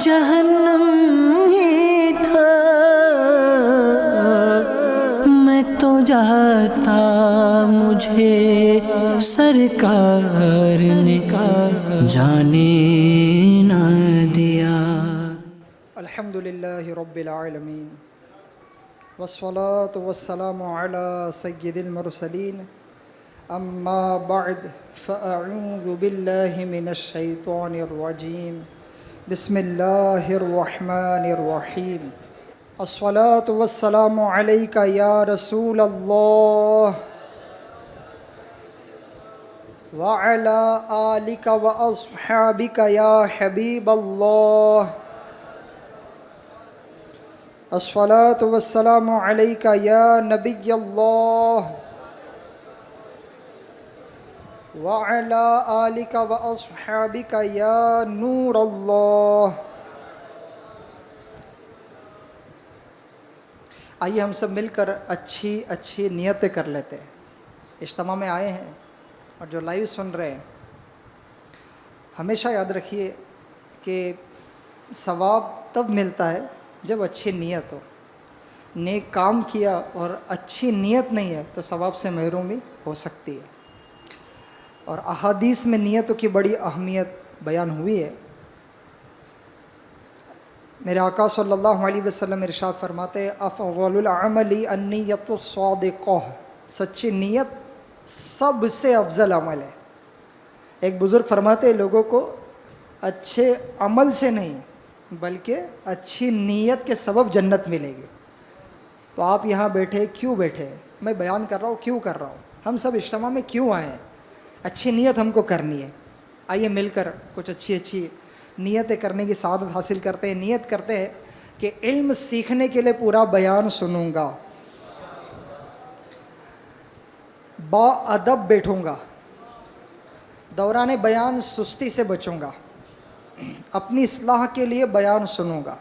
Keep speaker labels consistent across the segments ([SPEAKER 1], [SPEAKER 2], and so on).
[SPEAKER 1] جہنم ہی تھا، میں تو جاتا مجھے سرکار نے جانے نہ دیا۔
[SPEAKER 2] الحمدللہ رب العالمین، والصلاة والسلام علی سید المرسلین، اما بعد فاعوذ باللہ من الشیطان الرجیم، بسم اللہ الرحمن الرحیم۔ الصلاة والسلام علیک یا رسول اللہ وعلی آلک واصحابک یا حبیب اللہ۔ الصلاة والسلام علیک یا نبی اللہ وعلی آلک واصحابک یا نور اللہ۔ آئیے ہم سب مل کر اچھی نیتیں کر لیتے ہیں۔ اجتماع میں آئے ہیں اور جو لائیو سن رہے ہیں، ہمیشہ یاد رکھیے کہ ثواب تب ملتا ہے جب اچھی نیت ہو۔ نیک کام کیا اور اچھی نیت نہیں ہے تو ثواب سے محرومی ہو سکتی ہے۔ اور احادیث میں نیتوں کی بڑی اہمیت بیان ہوئی ہے۔ میرے آقا صلی اللہ علیہ وسلم ارشاد فرماتے ہیں، افضل العمل النیت الصادقہ، سچی نیت سب سے افضل عمل ہے۔ ایک بزرگ فرماتے ہیں، لوگوں کو اچھے عمل سے نہیں بلکہ اچھی نیت کے سبب جنت ملے گی۔ تو آپ یہاں بیٹھے کیوں بیٹھے ہیں؟ میں بیان کر رہا ہوں کیوں کر رہا ہوں، ہم سب اجتماع میں کیوں آئے ہیں؟ اچھی نیت ہم کو کرنی ہے۔ آئیے مل کر کچھ اچھی نیتیں کرنے کی سعادت حاصل کرتے ہیں۔ نیت کرتے ہیں کہ علم سیکھنے کے لیے پورا بیان سنوں گا، با ادب بیٹھوں گا، دوران بیان سستی سے بچوں گا، اپنی اصلاح کے لیے بیان سنوں گا،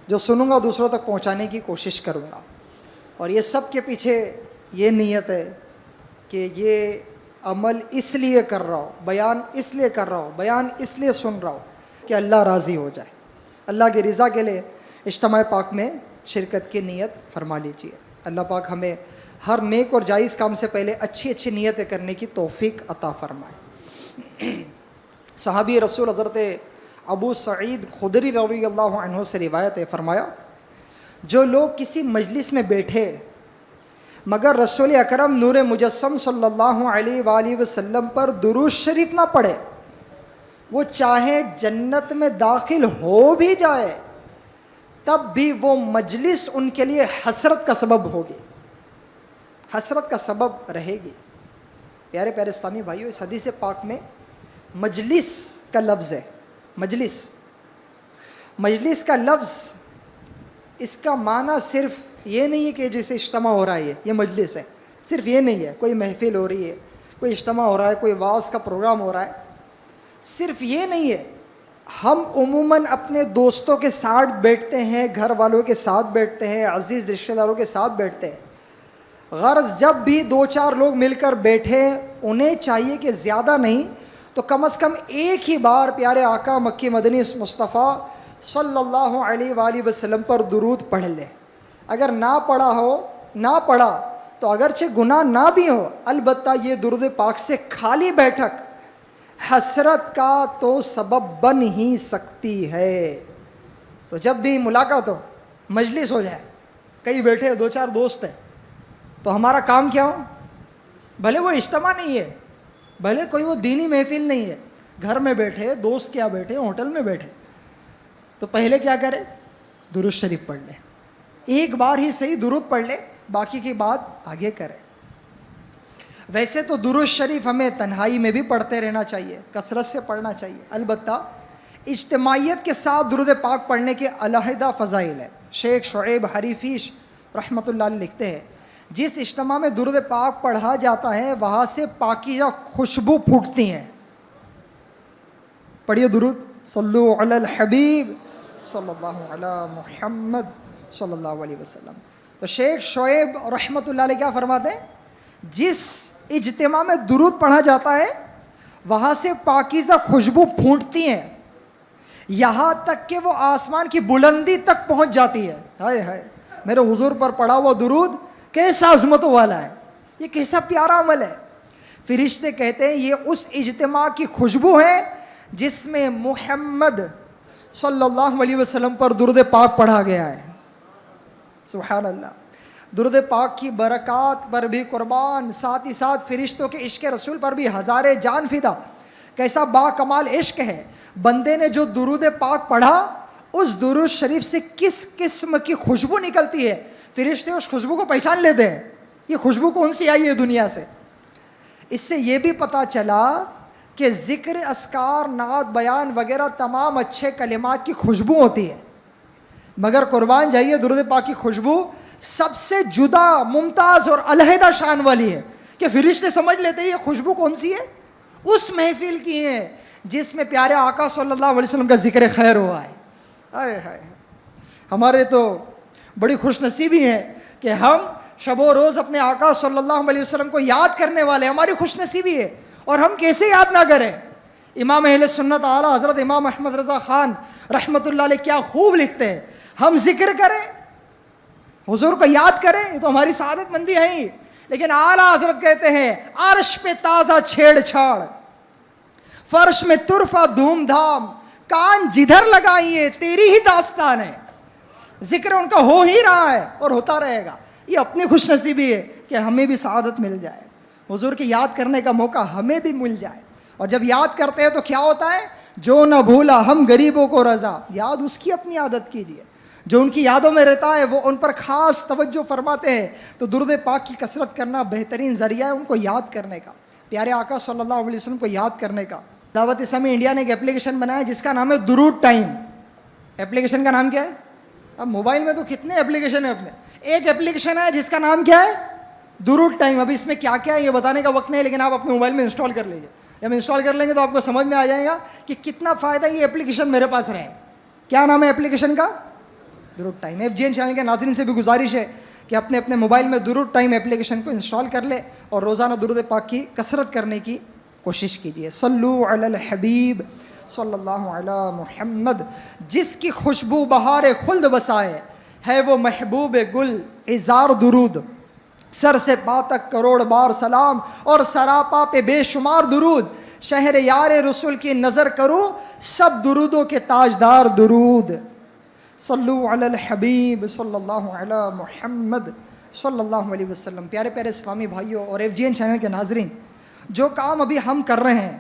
[SPEAKER 2] جو سنوں گا دوسروں تک پہنچانے کی کوشش کروں گا۔ اور یہ سب کے پیچھے یہ نیت ہے کہ یہ عمل اس لیے کر رہا ہوں، بیان اس لیے کر رہا ہوں، بیان اس لیے سن رہا ہوں کہ اللہ راضی ہو جائے، اللہ کی رضا کے لیے اجتماع پاک میں شرکت کی نیت فرما لیجیے۔ اللہ پاک ہمیں ہر نیک اور جائز کام سے پہلے اچھی نیتیں کرنے کی توفیق عطا فرمائے۔ صحابی رسول حضرت ابو سعید خدری رضی اللہ عنہ سے روایت ہے، فرمایا، جو لوگ کسی مجلس میں بیٹھے مگر رسول اکرم نور مجسم صلی اللہ علیہ وآلہ وسلم پر درود شریف نہ پڑھے، وہ چاہے جنت میں داخل ہو بھی جائے تب بھی وہ مجلس ان کے لیے حسرت کا سبب ہوگی، حسرت کا سبب رہے گی۔ پیارے پیارے اسلامی بھائیو، اس حدیث پاک میں مجلس کا لفظ ہے۔ مجلس کا لفظ، اس کا معنی صرف یہ نہیں ہے کہ جیسے اجتماع ہو رہا ہے یہ مجلس ہے، صرف یہ نہیں ہے کوئی محفل ہو رہی ہے، کوئی اجتماع ہو رہا ہے، کوئی وعظ کا پروگرام ہو رہا ہے، صرف یہ نہیں ہے۔ ہم عموماً اپنے دوستوں کے ساتھ بیٹھتے ہیں، گھر والوں کے ساتھ بیٹھتے ہیں، عزیز رشتہ داروں کے ساتھ بیٹھتے ہیں۔ غرض جب بھی 2-4 لوگ مل کر بیٹھے، انہیں چاہیے کہ زیادہ نہیں تو کم از کم ایک ہی بار پیارے آقا مکی مدنی مصطفیٰ صلی اللہ علیہ وآلہ وسلم پر درود پڑھ لے۔ اگر نہ پڑھا تو اگرچہ گناہ نہ بھی ہو، البتہ یہ درود پاک سے خالی بیٹھک حسرت کا تو سبب بن ہی سکتی ہے۔ تو جب بھی ملاقات ہو، مجلس ہو جائے، کئی بیٹھے 2-4 دوست ہیں، تو ہمارا کام کیا ہو؟ بھلے وہ اجتماع نہیں ہے، بھلے کوئی وہ دینی محفل نہیں ہے، گھر میں بیٹھے، دوست کیا بیٹھے، ہوٹل میں بیٹھے، تو پہلے کیا کرے؟ درود شریف پڑھ لے۔ ایک بار ہی صحیح درود پڑھ لے، باقی کی بات آگے کرے۔ ویسے تو درود شریف ہمیں تنہائی میں بھی پڑھتے رہنا چاہیے، کثرت سے پڑھنا چاہیے، البتہ اجتماعیت کے ساتھ درود پاک پڑھنے کے علیحدہ فضائل ہے۔ شیخ شعیب حریفیش رحمۃ اللہ علیہ لکھتے ہیں، جس اجتماع میں درود پاک پڑھا جاتا ہے وہاں سے پاکیزہ خوشبو پھوٹتی ہیں۔ پڑھیے درود، صلو علی الحبیب صلی اللہ علی محمد صلی اللہ علیہ وسلم۔ تو شیخ شعیب رحمۃ اللہ علیہ کیا فرماتے ہیں؟ جس اجتماع میں درود پڑھا جاتا ہے وہاں سے پاکیزہ خوشبو پھوٹتی ہیں، یہاں تک کہ وہ آسمان کی بلندی تک پہنچ جاتی ہے. ہائے ہائے میرے حضور پر پڑھا ہوا درود کیسا عظمتوں والا ہے, یہ کیسا پیارا عمل ہے. فرشتے کہتے ہیں یہ اس اجتماع کی خوشبو ہے جس میں محمد صلی اللہ علیہ وسلم پر درود پاک پڑھا گیا ہے. سبحان اللہ. درود پاک کی برکات پر بھی قربان, ساتھ ہی ساتھ فرشتوں کے عشق رسول پر بھی ہزارے جان فدا. کیسا با کمال عشق ہے. بندے نے جو درود پاک پڑھا اس درود شریف سے کس قسم کی خوشبو نکلتی ہے, فرشتے اس خوشبو کو پہچان لیتے ہیں. یہ خوشبو کون سی آئی ہے دنیا سے. اس سے یہ بھی پتہ چلا کہ ذکر, اذکار, نعت, بیان وغیرہ تمام اچھے کلمات کی خوشبو ہوتی ہے, مگر قربان جائیے درود پاک کی خوشبو سب سے جدا, ممتاز اور علیحدہ شان والی ہے کہ فرشتے سمجھ لیتے ہیں یہ خوشبو کون سی ہے. اس محفل کی ہے جس میں پیارے آقا صلی اللہ علیہ وسلم کا ذکر خیر ہوا ہے. ہائے ہائے ہمارے تو بڑی خوش نصیبی ہے کہ ہم شب و روز اپنے آقا صلی اللہ علیہ وسلم کو یاد کرنے والے, ہماری خوش نصیبی ہے. اور ہم کیسے یاد نہ کریں. امام اہل سنت اعلیٰ حضرت امام احمد رضا خان رحمۃ اللہ علیہ کیا خوب لکھتے ہیں, ہم ذکر کریں, حضور کو یاد کریں, یہ تو ہماری سعادت مندی ہے ہی. لیکن اعلیٰ حضرت کہتے ہیں عرش پہ تازہ چھیڑ چھاڑ, فرش میں طرفہ دھوم دھام, کان جدھر لگائیے تیری ہی داستان ہے. ذکر ان کا ہو ہی رہا ہے اور ہوتا رہے گا. یہ اپنی خوش نصیبی ہے کہ ہمیں بھی سعادت مل جائے, حضور کی یاد کرنے کا موقع ہمیں بھی مل جائے. اور جب یاد کرتے ہیں تو کیا ہوتا ہے, جو نہ بھولا ہم غریبوں کو رضا, یاد اس کی اپنی عادت کیجیے. جو ان کی یادوں میں رہتا ہے وہ ان پر خاص توجہ فرماتے ہیں. تو درود پاک کی کثرت کرنا بہترین ذریعہ ہے ان کو یاد کرنے کا, پیارے آقا صلی اللہ علیہ وسلم کو یاد کرنے کا. دعوت اسلامی انڈیا نے ایک اپلیکیشن بنایا جس کا نام ہے درود ٹائم. اپلیکیشن کا نام کیا ہے؟ اب موبائل میں تو کتنے اپلیکیشن ہیں اپنے, ایک اپلیکیشن ہے جس کا نام کیا ہے, درود ٹائم. ابھی اس میں کیا کیا ہے یہ بتانے کا وقت نہیں ہے, لیکن آپ اپنے موبائل میں انسٹال کر لیجیے. جب انسٹال کر لیں گے تو آپ کو سمجھ میں آ جائے گا کہ کتنا فائدہ یہ اپلیکیشن میرے پاس رہے. کیا نام ہے اپلیکیشن کا؟ درود ٹائم. FGN چینل کے ناظرین سے بھی گزارش ہے کہ اپنے اپنے موبائل میں درود ٹائم اپلیکیشن کو انسٹال کر لے اور روزانہ درود پاک کی کثرت کرنے کی کوشش کیجیے. صلو علی الحبیب صلی اللہ علی محمد. جس کی خوشبو بہار خلد بسائے ہے وہ محبوب گل اظہار درود. سر سے پا تک کروڑ بار سلام اور سراپا پہ بے شمار درود. شہر یار رسول کی نظر کروں سب درودوں کے تاجدار درود. صلو علی الحبیب صلی اللہ علی محمد صلی اللہ علیہ وسلم. پیارے پیارے اسلامی بھائیوں اور FGN چینل کے ناظرین, جو کام ابھی ہم کر رہے ہیں,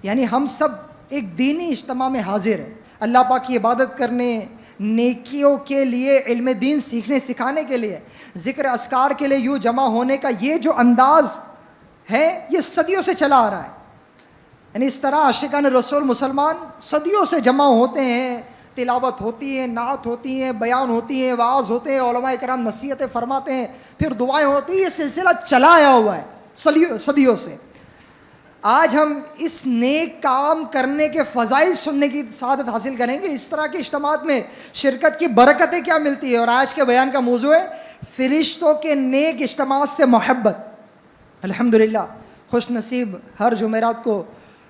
[SPEAKER 2] یعنی ہم سب ایک دینی اجتماع میں حاضر ہیں, اللہ پاک کی عبادت کرنے, نیکیوں کے لیے, علم دین سیکھنے سکھانے کے لیے, ذکر اذکار کے لیے یوں جمع ہونے کا یہ جو انداز ہے یہ صدیوں سے چلا آ رہا ہے. یعنی اس طرح عاشقان رسول مسلمان صدیوں سے جمع ہوتے ہیں, تلاوت ہوتی ہے, نعت ہوتی ہیں, بیان ہوتی ہیں, وعظ ہوتے ہیں, علماء کرام نصیحتیں فرماتے ہیں, پھر دعائیں ہوتی ہیں. یہ سلسلہ چلا آیا ہوا ہے صدیوں سے. آج ہم اس نیک کام کرنے کے فضائل سننے کی سعادت حاصل کریں گے. اس طرح کے اجتماعات میں شرکت کی برکتیں کیا ملتی ہے. اور آج کے بیان کا موضوع ہے فرشتوں کے نیک اجتماعات سے محبت. الحمدللہ خوش نصیب ہر جمعرات کو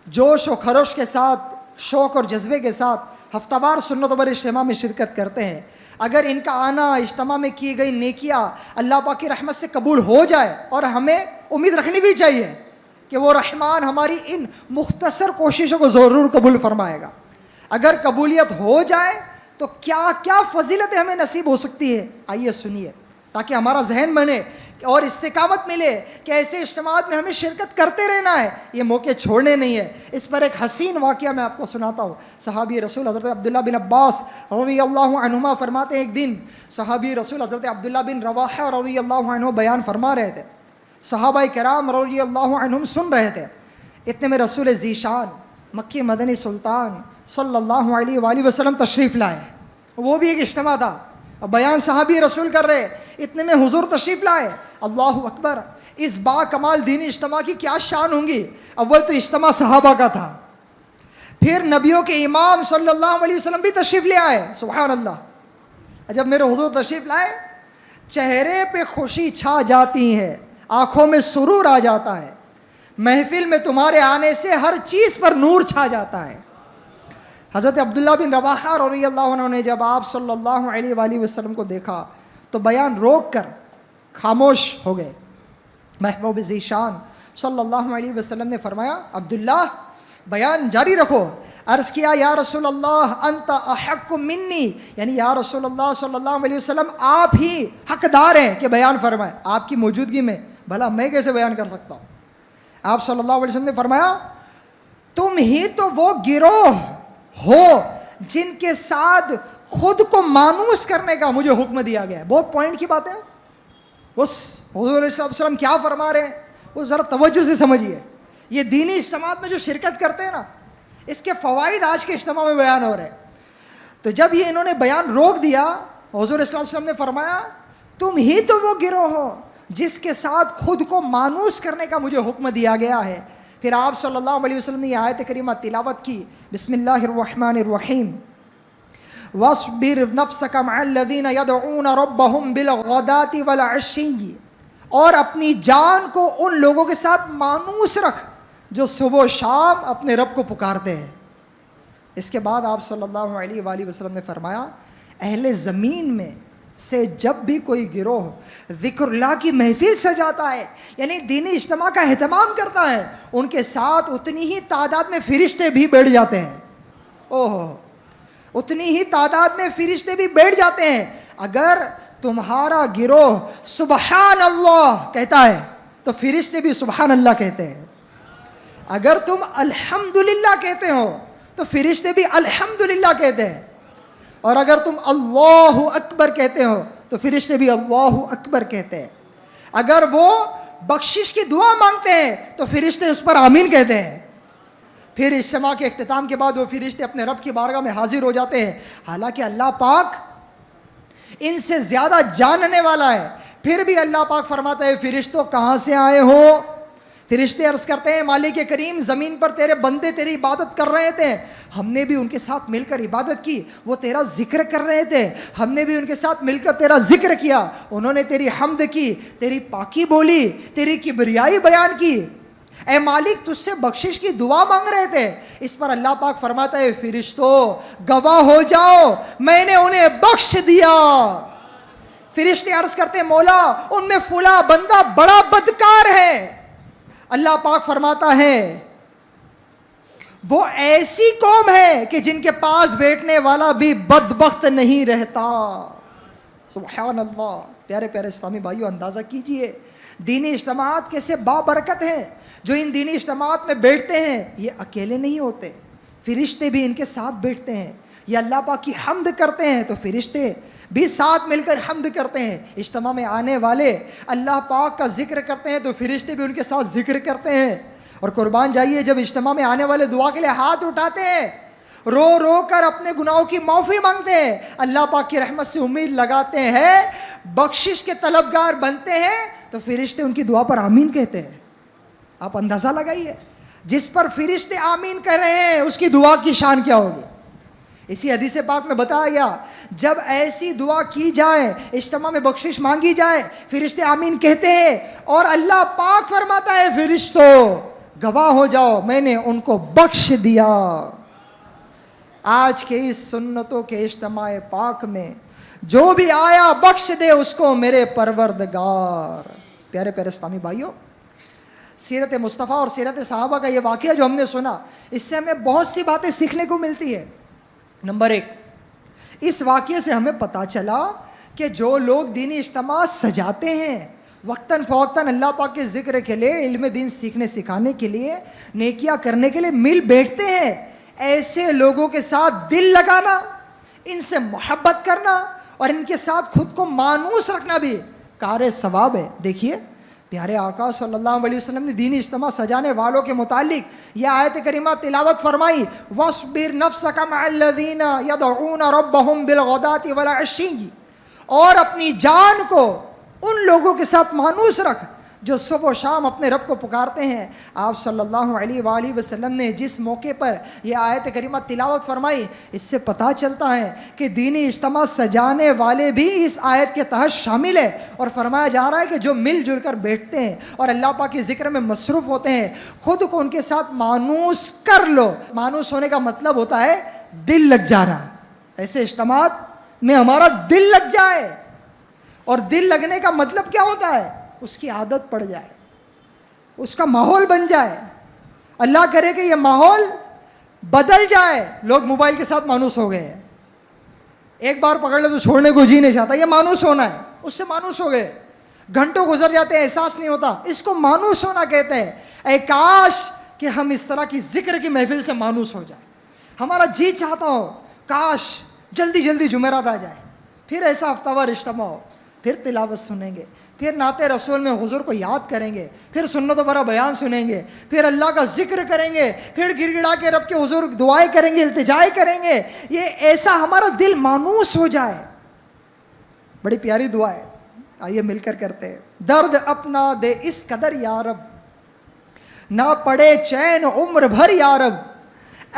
[SPEAKER 2] جوش و خروش کے ساتھ, شوق اور جذبے کے ساتھ ہفتہ وار سنت و بر اجتماع میں شرکت کرتے ہیں. اگر ان کا آنا, اجتماع میں کی گئی نیکیاں اللہ پاک کی رحمت سے قبول ہو جائے, اور ہمیں امید رکھنی بھی چاہیے کہ وہ رحمان ہماری ان مختصر کوششوں کو ضرور قبول فرمائے گا. اگر قبولیت ہو جائے تو کیا کیا فضیلتیں ہمیں نصیب ہو سکتی ہے, آئیے سنیے, تاکہ ہمارا ذہن بنے اور استقامت ملے کہ ایسے اجتماعات میں ہمیں شرکت کرتے رہنا ہے, یہ موقع چھوڑنے نہیں ہے. اس پر ایک حسین واقعہ میں آپ کو سناتا ہوں. صحابی رسول حضرت عبداللہ بن عباس رضی اللہ عنہما فرماتے ہیں, ایک دن صحابی رسول حضرت عبداللہ بن رواحہ رضی اللہ عنہ بیان فرما رہے تھے, صحابہ کرام رضی اللہ عنہم سن رہے تھے. اتنے میں رسول ذیشان مکی مدنی سلطان صلی اللہ علیہ وآلہ وسلم تشریف لائے. وہ بھی ایک اجتماع تھا, بیان صحابی رسول کر رہے, اتنے میں حضور تشریف لائے. اللہ اکبر, اس با کمال دینی اجتماع کی کیا شان ہوں گی. اول تو اجتماع صحابہ کا تھا, پھر نبیوں کے امام صلی اللہ علیہ وسلم بھی تشریف لے آئے. سبحان اللہ. جب میرے حضور تشریف لائے, چہرے پہ خوشی چھا جاتی ہے, آنکھوں میں سرور آ جاتا ہے. محفل میں تمہارے آنے سے ہر چیز پر نور چھا جاتا ہے. حضرت عبداللہ بن رواحہ رضی اللہ عنہ نے جب آپ صلی اللہ علیہ وآلہ وسلم کو دیکھا تو بیان روک کر خاموش ہو گئے. محبوب ذیشان صلی اللہ علیہ وسلم نے فرمایا عبداللہ بیان جاری رکھو. عرض کیا یا رسول اللہ انت احق منی، یعنی یا رسول اللہ صلی اللہ علیہ وسلم آپ ہی حقدار ہیں کہ بیان فرمائیں، آپ کی موجودگی میں بھلا میں کیسے بیان کر سکتا ہوں. آپ صلی اللہ علیہ وسلم نے فرمایا تم ہی تو وہ گروہ ہو جن کے ساتھ خود کو مانوس کرنے کا مجھے حکم دیا گیا ہے. بہت پوائنٹ کی بات ہے. وہ حضور علیہ السلام کیا فرما رہے ہیں وہ ذرا توجہ سے سمجھیے. یہ دینی اجتماعات میں جو شرکت کرتے ہیں نا، اس کے فوائد آج کے اجتماع میں بیان ہو رہے ہیں. تو جب یہ انہوں نے بیان روک دیا، حضور صلی اللہ علیہ وسلم نے فرمایا تم ہی تو وہ گروہ ہو جس کے ساتھ خود کو مانوس کرنے کا مجھے حکم دیا گیا ہے. پھر آپ صلی اللہ علیہ وسلم نے یہ آیت کریمہ تلاوت کی. بسم اللہ الرحمن الرحیم وَاصْبِرْ نَفْسَكَ مَعَ الَّذِينَ يَدْعُونَ رَبَّهُمْ بِالْغَدَاةِ وَالْعَشِيِّ، اور اپنی جان کو ان لوگوں کے ساتھ مانوس رکھ جو صبح و شام اپنے رب کو پکارتے ہیں. اس کے بعد آپ صلی اللہ علیہ وآلہ وسلم نے فرمایا اہل زمین میں سے جب بھی کوئی گروہ ذکر اللہ کی محفل سجاتا ہے، یعنی دینی اجتماع کا اہتمام کرتا ہے، ان کے ساتھ اتنی ہی تعداد میں فرشتے بھی بیٹھ جاتے ہیں. اوہ، اتنی ہی تعداد میں فرشتے بھی بیٹھ جاتے ہیں. اگر تمہارا گروہ سبحان اللہ کہتا ہے تو فرشتے بھی سبحان اللہ کہتے ہیں. اگر تم الحمدللہ کہتے ہو تو فرشتے بھی الحمدللہ کہتے ہیں. اور اگر تم اللہ اکبر کہتے ہو تو فرشتے بھی اللہ اکبر کہتے ہیں. اگر وہ بخشش کی دعا مانگتے ہیں تو فرشتے اس پر آمین کہتے ہیں. پھر اجتماع کے اختتام کے بعد وہ فرشتے اپنے رب کی بارگاہ میں حاضر ہو جاتے ہیں. حالانکہ اللہ پاک ان سے زیادہ جاننے والا ہے، پھر بھی اللہ پاک فرماتا ہے فرشتوں کہاں سے آئے ہو؟ فرشتے عرض کرتے ہیں مالک کریم زمین پر تیرے بندے تیری عبادت کر رہے تھے، ہم نے بھی ان کے ساتھ مل کر عبادت کی. وہ تیرا ذکر کر رہے تھے، ہم نے بھی ان کے ساتھ مل کر تیرا ذکر کیا. انہوں نے تیری حمد کی، تیری پاکی بولی، تیری کبریائی بیان کی. اے مالک تجھ سے بخشش کی دعا مانگ رہے تھے. اس پر اللہ پاک فرماتا ہے فرشتوں گواہ ہو جاؤ میں نے انہیں بخش دیا. فرشتے عرض کرتے ہیں مولا ان میں فلاں بندہ بڑا بدکار ہے. اللہ پاک فرماتا ہے وہ ایسی قوم ہے کہ جن کے پاس بیٹھنے والا بھی بدبخت نہیں رہتا. سبحان اللہ. پیارے پیارے اسلامی بھائیو اندازہ کیجئے دینی اجتماعات کیسے بابرکت ہیں. جو ان دینی اجتماعات میں بیٹھتے ہیں یہ اکیلے نہیں ہوتے، فرشتے بھی ان کے ساتھ بیٹھتے ہیں. یہ اللہ پاک کی حمد کرتے ہیں تو فرشتے بھی ساتھ مل کر حمد کرتے ہیں. اجتماع میں آنے والے اللہ پاک کا ذکر کرتے ہیں تو فرشتے بھی ان کے ساتھ ذکر کرتے ہیں. اور قربان جائیے جب اجتماع میں آنے والے دعا کے لیے ہاتھ اٹھاتے ہیں، رو رو کر اپنے گناہوں کی معافی مانگتے ہیں، اللہ پاک کی رحمت سے امید لگاتے ہیں، بخشش کے طلبگار بنتے ہیں، تو فرشتے ان کی دعا پر آمین کہتے ہیں. آپ اندازہ لگائیے جس پر فرشتے آمین کہہ رہے ہیں اس کی دعا کی شان کیا ہوگی. اسی حدیث پاک میں بتایا گیا جب ایسی دعا کی جائے، اجتماع میں بخشش مانگی جائے، فرشتے آمین کہتے ہیں اور اللہ پاک فرماتا ہے فرشتوں گواہ ہو جاؤ میں نے ان کو بخش دیا. آج کے اس سنتوں کے اجتماع پاک میں جو بھی آیا بخش دے اس کو میرے پروردگار. پیارے پیارے اسلامی بھائیوں، سیرت مصطفیٰ اور سیرت صحابہ کا یہ واقعہ جو ہم نے سنا اس سے ہمیں بہت سی باتیں سیکھنے کو ملتی ہے. نمبر 1، اس واقعے سے ہمیں پتہ چلا کہ جو لوگ دینی اجتماع سجاتے ہیں وقتاً فوقتاً اللہ پاک کے ذکر کے لیے، علم دین سیکھنے سکھانے کے لیے، نیکیاں کرنے کے لیے مل بیٹھتے ہیں، ایسے لوگوں کے ساتھ دل لگانا، ان سے محبت کرنا اور ان کے ساتھ خود کو مانوس رکھنا بھی کار ثواب ہے. دیکھیے پیارے آقا صلی اللہ علیہ وسلم نے دینی اجتماع سجانے والوں کے متعلق یہ آیت کریمہ تلاوت فرمائی وَاصْبِرْ نَفْسَكَ مَعَ الَّذِينَ يَدْعُونَ رَبَّهُمْ بِالْغَدَاةِ وَالْعَشِيِّ، اور اپنی جان کو ان لوگوں کے ساتھ مانوس رکھ جو صبح و شام اپنے رب کو پکارتے ہیں. آپ صلی اللہ علیہ وآلہ وسلم نے جس موقع پر یہ آیت کریمہ تلاوت فرمائی اس سے پتہ چلتا ہے کہ دینی اجتماع سجانے والے بھی اس آیت کے تحت شامل ہے. اور فرمایا جا رہا ہے کہ جو مل جل کر بیٹھتے ہیں اور اللہ پاک کے ذکر میں مصروف ہوتے ہیں خود کو ان کے ساتھ مانوس کر لو. مانوس ہونے کا مطلب ہوتا ہے دل لگ جانا. ایسے اجتماعات میں ہمارا دل لگ جائے. اور دل لگنے کا مطلب کیا ہوتا ہے؟ اس کی عادت پڑ جائے, اس کا ماحول بن جائے. اللہ کرے کہ یہ ماحول بدل جائے. لوگ موبائل کے ساتھ مانوس ہو گئے ہیں, ایک بار پکڑ لے تو چھوڑنے کو جی نہیں چاہتا. یہ مانوس ہونا ہے, اس سے مانوس ہو گئے. گھنٹوں گزر جاتے ہیں, احساس نہیں ہوتا. اس کو مانوس ہونا کہتے ہیں. اے کاش کہ ہم اس طرح کی ذکر کی محفل سے مانوس ہو جائیں. ہمارا جی چاہتا ہو کاش جلدی جلدی جمعرات آ جائے, پھر ایسا ہفتہ وار اجتماع ہو, پھر تلاوت سنیں گے, پھر نعت رسول میں حضور کو یاد کریں گے, پھر سنت و برا بیان سنیں گے, پھر اللہ کا ذکر کریں گے, پھر گر گڑا کے رب کے حضور دعائیں کریں گے, التجائیں کریں گے. یہ ایسا ہمارا دل مانوس ہو جائے. بڑی پیاری دعا ہے, آئیے مل کر کرتے ہیں. درد اپنا دے اس قدر یا رب, نہ پڑے چین عمر بھر یا رب,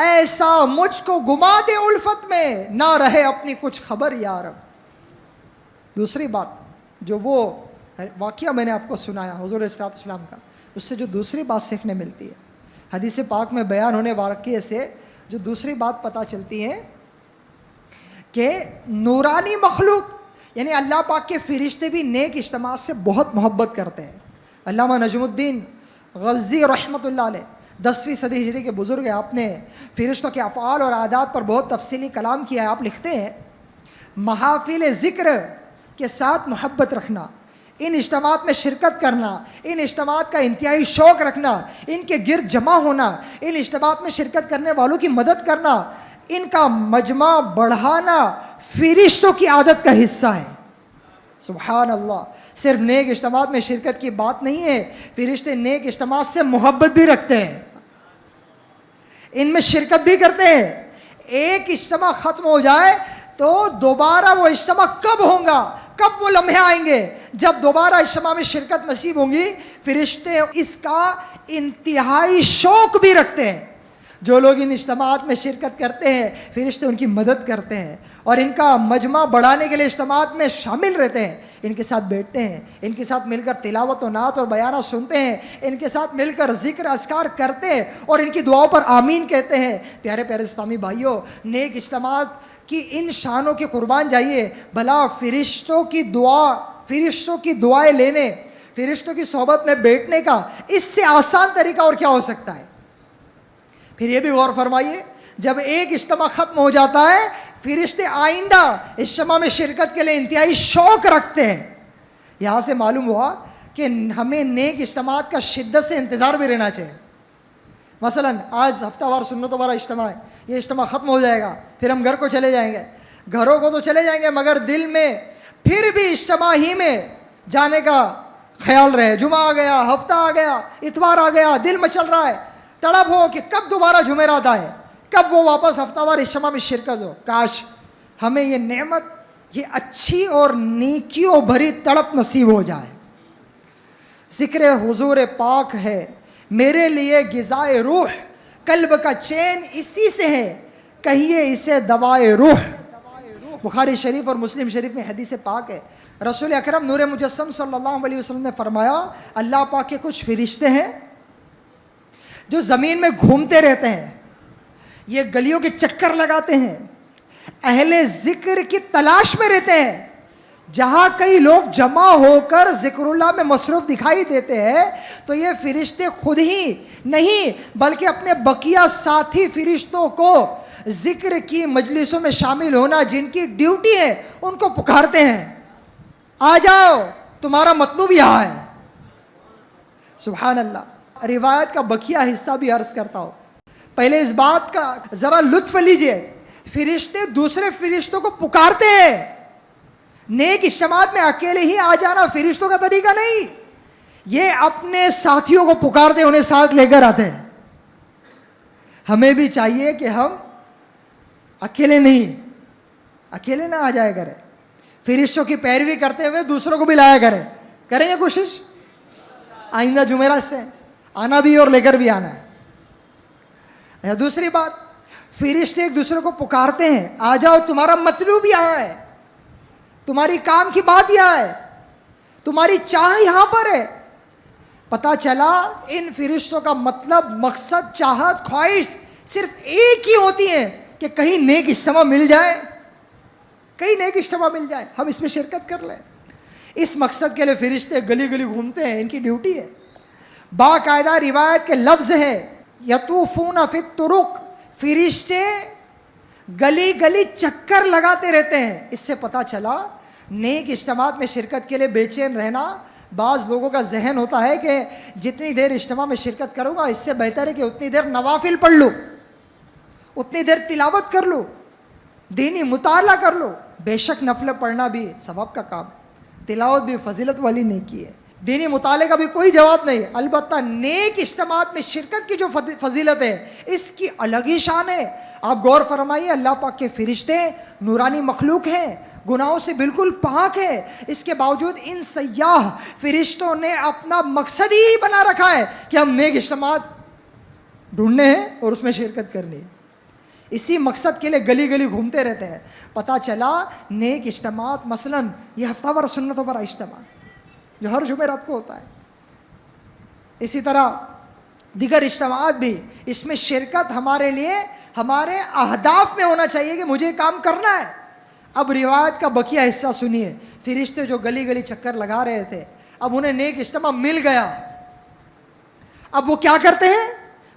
[SPEAKER 2] ایسا مجھ کو گما دے الفت میں, نہ رہے اپنی کچھ خبر یا رب. دوسری بات جو وہ واقعہ میں نے آپ کو سنایا حضور علیہ السلام کا, اس سے جو دوسری بات سیکھنے ملتی ہے, حدیث پاک میں بیان ہونے واقعے سے جو دوسری بات پتہ چلتی ہے کہ نورانی مخلوق یعنی اللہ پاک کے فرشتے بھی نیک اجتماع سے بہت محبت کرتے ہیں. علامہ نجم الدین غزی رحمۃ اللہ علیہ 10ویں صدی ہجری کے بزرگ ہیں. آپ نے فرشتوں کے افعال اور عادات پر بہت تفصیلی کلام کیا ہے. آپ لکھتے ہیں محافل ذکر کے ساتھ محبت رکھنا, ان اجتماعات میں شرکت کرنا, ان اجتماعات کا انتہائی شوق رکھنا, ان کے گرد جمع ہونا, ان اجتماعات میں شرکت کرنے والوں کی مدد کرنا, ان کا مجمع بڑھانا فرشتوں کی عادت کا حصہ ہے. سبحان اللہ. صرف نیک اجتماعات میں شرکت کی بات نہیں ہے, فرشتے نیک اجتماعات سے محبت بھی رکھتے ہیں, ان میں شرکت بھی کرتے ہیں. ایک اجتماع ختم ہو جائے تو دوبارہ وہ اجتماع کب ہوگا, کب وہ لمحے آئیں گے جب دوبارہ اجتماع میں شرکت نصیب ہوں گی. فرشتے اس کا انتہائی شوق بھی رکھتے ہیں. جو لوگ ان اجتماعات میں شرکت کرتے ہیں فرشتے ان کی مدد کرتے ہیں, اور ان کا مجمع بڑھانے کے لیے اجتماعات میں شامل رہتے ہیں, ان کے ساتھ بیٹھتے ہیں, ان کے ساتھ مل کر تلاوت و نعت اور بیانات سنتے ہیں, ان کے ساتھ مل کر ذکر اذکار کرتے ہیں اور ان کی دعاؤں پر آمین کہتے ہیں. پیارے پیارے اسلامی بھائیوں, نیک اجتماعات کی ان شانوں کے قربان جائیے. بھلا فرشتوں کی دعائیں لینے, فرشتوں کی صحبت میں بیٹھنے کا اس سے آسان طریقہ اور کیا ہو سکتا ہے؟ پھر یہ بھی غور فرمائیے, جب ایک اجتماع ختم ہو جاتا ہے فرشتے آئندہ اجتماع میں شرکت کے لیے انتہائی شوق رکھتے ہیں. یہاں سے معلوم ہوا کہ ہمیں نیک اجتماعات کا شدت سے انتظار بھی رہنا چاہیے. مثلا آج ہفتہ وار سنت و برا اجتماع ہے, یہ اجتماع ختم ہو جائے گا, پھر ہم گھر کو چلے جائیں گے. گھروں کو تو چلے جائیں گے مگر دل میں پھر بھی اجتماع ہی میں جانے کا خیال رہے. جمعہ آ گیا, ہفتہ آ گیا, اتوار آ گیا, دل میں چل رہا ہے, تڑپ ہو کہ کب دوبارہ جمعرات آئے, کب وہ واپس ہفتہ وار اجتماع میں شرکت ہو. کاش ہمیں یہ نعمت, یہ اچھی اور نیکیوں بھری تڑپ نصیب ہو جائے. ذکر حضور پاک ہے میرے لیے غذائے روح, قلب کا چین اسی سے ہے, کہیے اسے دوائے روح. بخاری شریف اور مسلم شریف میں حدیث پاک ہے, رسول اکرم نور مجسم صلی اللہ علیہ وسلم نے فرمایا اللہ پاک کے کچھ فرشتے ہیں جو زمین میں گھومتے رہتے ہیں, یہ گلیوں کے چکر لگاتے ہیں, اہل ذکر کی تلاش میں رہتے ہیں. جہاں کئی لوگ جمع ہو کر ذکر اللہ میں مصروف دکھائی دیتے ہیں تو یہ فرشتے خود ہی نہیں بلکہ اپنے بقیہ ساتھی فرشتوں کو ذکر کی مجلسوں میں شامل ہونا جن کی ڈیوٹی ہے ان کو پکارتے ہیں, آ جاؤ تمہارا مطلوب یہاں ہے. سبحان اللہ. روایت کا بقیہ حصہ بھی عرض کرتا ہوں. پہلے اس بات کا ذرا لطف لیجئے, فرشتے دوسرے فرشتوں کو پکارتے ہیں. نیک اجتماعات میں اکیلے ہی آ جانا فرشتوں کا طریقہ نہیں, یہ اپنے ساتھیوں کو پکارتے انہیں ساتھ لے کر آتے ہیں. ہمیں بھی چاہیے کہ ہم اکیلے نہ آ جائے کریں, فرشتوں کی پیروی کرتے ہوئے دوسروں کو بھی لایا کریں. کریں گے کوشش؟ آئندہ جمعرات سے آنا بھی اور لے کر بھی آنا ہے. دوسری بات, فرشتے ایک دوسرے کو پکارتے ہیں, آ جاؤ تمہارا مطلوب یہاں ہے, تمہاری کام کی بات یہاں ہے, تمہاری چاہ یہاں پر ہے. پتہ چلا ان فرشتوں کا مطلب, مقصد, چاہت, خواہش صرف ایک ہی ہوتی ہے, کہ کہیں نیک اجتماع مل جائے، کہیں نیک اجتماع مل جائے، ہم اس میں شرکت کر لیں. اس مقصد کے لیے فرشتے گلی گلی گھومتے ہیں، ان کی ڈیوٹی ہے. باقاعدہ روایت کے لفظ ہے یطوفون فی الطرق، فرشتے گلی گلی چکر لگاتے رہتے ہیں. اس سے پتہ چلا نیک اجتماعات میں شرکت کے لیے بے چین رہنا. بعض لوگوں کا ذہن ہوتا ہے کہ جتنی دیر اجتماع میں شرکت کروں گا اس سے بہتر ہے کہ اتنی دیر نوافل پڑھ لوں، اتنی دیر تلاوت کر لوں، دینی مطالعہ کر لو. بے شک نفل پڑھنا بھی ثواب کا کام ہے، تلاوت بھی فضیلت والی نیکی ہے، دینی مطالعے کا بھی کوئی جواب نہیں. البتہ نیک اجتماعات میں شرکت کی جو فضیلت ہے اس کی الگ ہی شان ہے. آپ غور فرمائیے، اللہ پاک کے فرشتے نورانی مخلوق ہیں، گناہوں سے بالکل پاک ہے. اس کے باوجود ان سیاح فرشتوں نے اپنا مقصد ہی بنا رکھا ہے کہ ہم نیک اجتماعات ڈھونڈنے ہیں اور اس میں شرکت کرنی ہے. اسی مقصد کے لیے گلی گلی گھومتے رہتے ہیں. پتہ چلا نیک اجتماعات مثلاً یہ ہفتہ وار سنتوں پر اجتماع جو ہر جمعرات کو ہوتا ہے، اسی طرح دیگر اجتماعات بھی، اس میں شرکت ہمارے لیے ہمارے اہداف میں ہونا چاہیے کہ مجھے کام کرنا ہے. اب روایت کا بقیہ حصہ سنیے. فرشتے جو گلی گلی چکر لگا رہے تھے، اب انہیں نیک اجتماع مل گیا. اب وہ کیا کرتے ہیں؟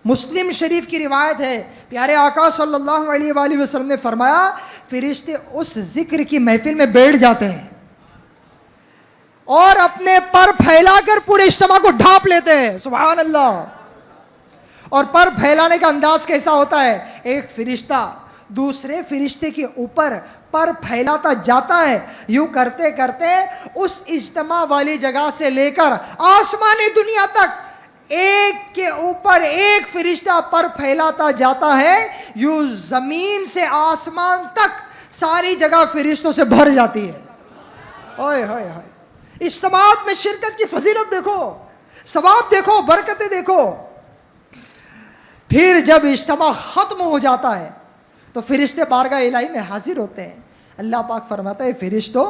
[SPEAKER 2] مسلم شریف کی روایت ہے، پیارے آقا صلی اللہ علیہ وآلہ وسلم نے فرمایا فرشتے اس ذکر کی محفل میں بیٹھ جاتے ہیں اور اپنے پر پھیلا کر پورے اجتماع کو ڈھانپ لیتے ہیں. سبحان اللہ. اور پر پھیلانے کا انداز کیسا ہوتا ہے؟ ایک فرشتہ دوسرے فرشتے کے اوپر پر پھیلاتا جاتا ہے. یوں کرتے کرتے اس اجتماع والی جگہ سے لے کر آسمانی دنیا تک ایک کے اوپر ایک فرشتہ پر پھیلاتا جاتا ہے. یوں زمین سے آسمان تک ساری جگہ فرشتوں سے بھر جاتی ہے. اوئے ہوئے ہوئے. اجتماعات میں شرکت کی فضیلت دیکھو، ثواب دیکھو، برکتیں دیکھو. پھر جب اجتماع ختم ہو جاتا ہے تو فرشتے بارگاہ الہی میں حاضر ہوتے ہیں. اللہ پاک فرماتا ہے فرشتوں،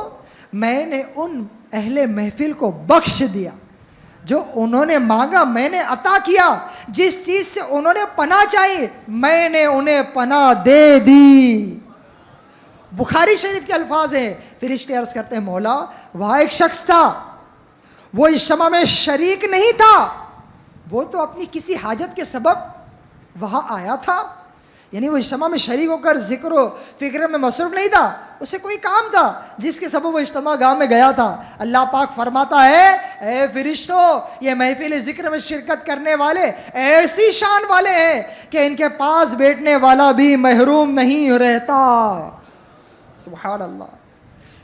[SPEAKER 2] میں نے ان اہل محفل کو بخش دیا، جو انہوں نے مانگا میں نے عطا کیا، جس چیز سے انہوں نے پناہ چاہی میں نے انہیں پناہ دے دی. بخاری شریف کے الفاظ ہیں. فرشتے عرض کرتے ہیں مولا وہاں ایک شخص تھا، وہ اجتماع میں شریک نہیں تھا، وہ تو اپنی کسی حاجت کے سبب وہاں آیا تھا. یعنی وہ اجتماع میں شریک ہو کر ذکر و فکر میں مصروف نہیں تھا، اسے کوئی کام تھا جس کے سبب وہ اجتماع گاہ میں گیا تھا. اللہ پاک فرماتا ہے اے فرشتوں، یہ محفل ذکر میں شرکت کرنے والے ایسی شان والے ہیں کہ ان کے پاس بیٹھنے والا بھی محروم نہیں رہتا. سبحان اللہ.